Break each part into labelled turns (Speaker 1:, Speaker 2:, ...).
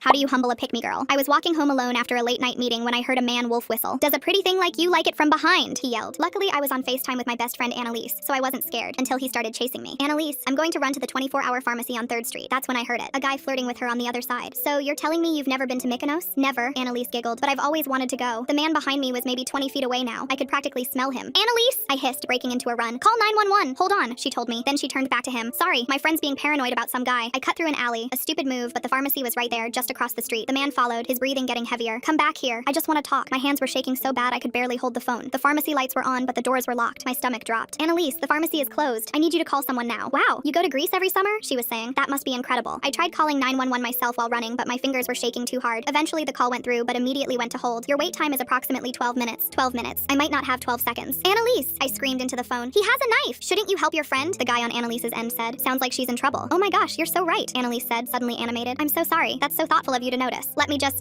Speaker 1: How do you humble a pick-me girl? I was walking home alone after a late-night meeting when I heard a man wolf whistle. Does a pretty thing like you like it from behind? He yelled. Luckily, I was on FaceTime with my best friend Annalise, so I wasn't scared until he started chasing me. Annalise, I'm going to run to the 24-hour pharmacy on 3rd Street. That's when I heard it. A guy flirting with her on the other side. So you're telling me you've never been to Mykonos? Never, Annalise giggled, but I've always wanted to go. The man behind me was maybe 20 feet away now. I could practically smell him. Annalise! I hissed, breaking into a run. Call 911. Hold on, she told me. Then she turned back to him. Sorry, my friend's being paranoid about some guy. I cut through an alley. A stupid move, but the pharmacy was right there, just across the street. The man followed, his breathing getting heavier. Come back here. I just want to talk. My hands were shaking so bad I could barely hold the phone. The pharmacy lights were on, but the doors were locked. My stomach dropped. Annalise, the pharmacy is closed. I need you to call someone now. Wow, you go to Greece every summer? She was saying. That must be incredible. I tried calling 911 myself while running, but my fingers were shaking too hard. Eventually the call went through, but immediately went to hold. Your wait time is approximately 12 minutes. 12 minutes. I might not have 12 seconds. Annalise! I screamed into the phone. He has a knife! Shouldn't you help your friend? The guy on Annalise's end said. Sounds like she's in trouble. Oh my gosh, you're so right, Annalise said, suddenly animated. I'm so sorry. That's so thoughtful of you to notice.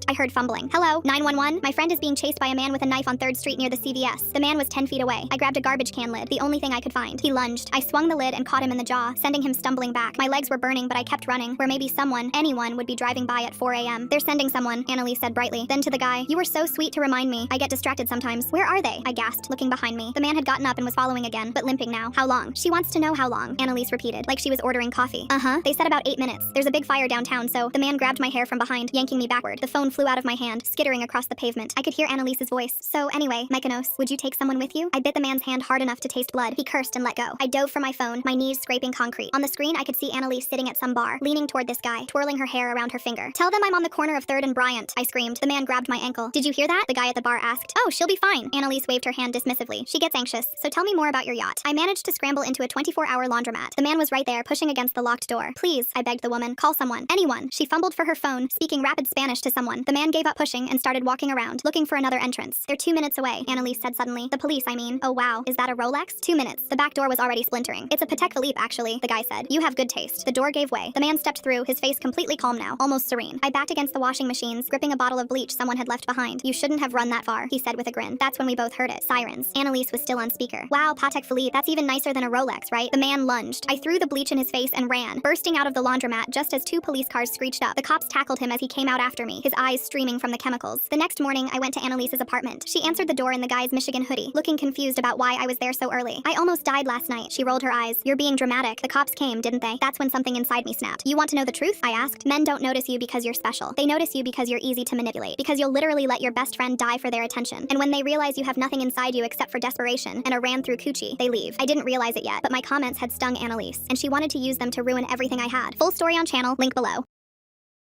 Speaker 1: I heard fumbling. Hello, 911? My friend is being chased by a man with a knife on 3rd Street near the CVS. The man was 10 feet away. I grabbed a garbage can lid, the only thing I could find. He lunged. I swung the lid and caught him in the jaw, sending him stumbling back. My legs were burning, but I kept running, where maybe anyone would be driving by at 4 a.m. They're sending someone, Annalise said brightly. Then to the guy, you were so sweet to remind me. I get distracted sometimes. Where are they? I gasped, looking behind me. The man had gotten up and was following again, but limping now. How long? She wants to know how long, Annalise repeated, like she was ordering coffee. They said about 8 minutes. There's a big fire downtown, so the man grabbed my hair from behind, yanking me backward. The phone flew out of my hand, skittering across the pavement. I could hear Annalise's voice. So anyway, Mykonos, would you take someone with you? I bit the man's hand hard enough to taste blood. He cursed and let go. I dove for my phone, my knees scraping concrete. On the screen, I could see Annalise sitting at some bar, leaning toward this guy, twirling her hair around her finger. Tell them I'm on the corner of 3rd and Bryant, I screamed. The man grabbed my ankle. Did you hear that? The guy at the bar asked. Oh, she'll be fine. Annalise waved her hand dismissively. She gets anxious, so tell me more about your yacht. I managed to scramble into a 24-hour laundromat. The man was right there, pushing against the locked door. Please, I begged the woman. Call someone. Anyone. She fumbled for her phone, speaking rapid Spanish to someone. The man gave up pushing and started walking around, looking for another entrance. They're 2 minutes away, Annalise said suddenly. The police, I mean. Oh wow, is that a Rolex? 2 minutes. The back door was already splintering. It's a Patek Philippe, actually, the guy said. You have good taste. The door gave way. The man stepped through, his face completely calm now, almost serene. I backed against the washing machines, gripping a bottle of bleach someone had left behind. You shouldn't have run that far, he said with a grin. That's when we both heard it. Sirens. Annalise was still on speaker. Wow, Patek Philippe, that's even nicer than a Rolex, right? The man lunged. I threw the bleach in his face and ran, bursting out of the laundromat just as 2 police cars screeched up. The cops tackled him as he came out after me, his eyes streaming from the chemicals. The next morning, I went to Annalise's apartment. She answered the door in the guy's Michigan hoodie, looking confused about why I was there so early. I almost died last night. She rolled her eyes. You're being dramatic. The cops came, didn't they? That's when something inside me snapped. You want to know the truth? I asked. Men don't notice you because you're special. They notice you because you're easy to manipulate, because you'll literally let your best friend die for their attention. And when they realize you have nothing inside you except for desperation and a ran through coochie, they leave. I didn't realize it yet, but my comments had stung Annalise, and she wanted to use them to ruin everything I had. Full story on channel, link below.